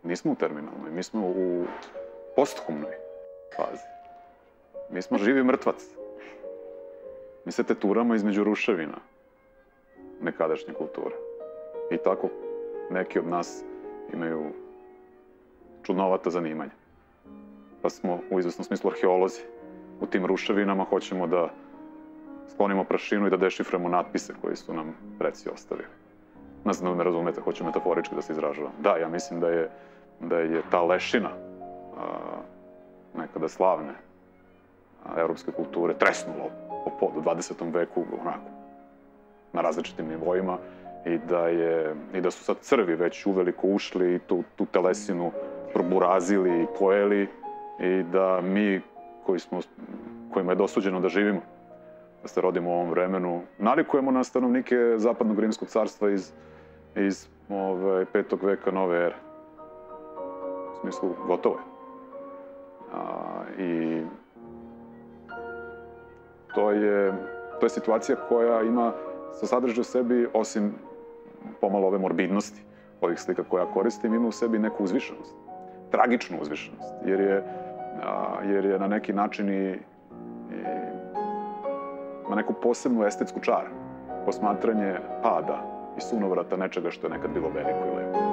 Nismo u terminalnoj, mi smo u posthumnoj fazi. Mi smo živi mrtvac. Mi se teturamo između ruševina nekadašnje kulture. I tako neki od nas imaju čudnovata zanimanja. Pa smo u izvesnom smislu arheolozi. U tim ruševinama hoćemo da sklonimo prašinu i da dešiframo natpise koji su nam preci ostavili. Ne znam da me razumete, hoću metaforički da se izražavam. Da, ja mislim da je ta lešina nekada slavne evropske kulture tresnula po podu u 20. veku onako, na različitim nivoima i da su sad crvi već uveliko ušli i tu telesinu proburazili i pojeli i da mi kojima je dosuđeno da živimo, da se rodimo u ovom vremenu, nalikujemo na stanovnike Zapadnog Rimskog carstva iz 5. veka nove ere. U smislu, gotovo je. I to je situacija koja ima sa sadržaj u sebi, osim pomalo ove morbidnosti ovih slika koje ja koristim, ima u sebi neku uzvišenost. Tragičnu uzvišenost, jer je na neki način ima neku posebnu estetsku čar. Posmatranje pada i sunovrata nečega što je nekad bilo veliko i lepo.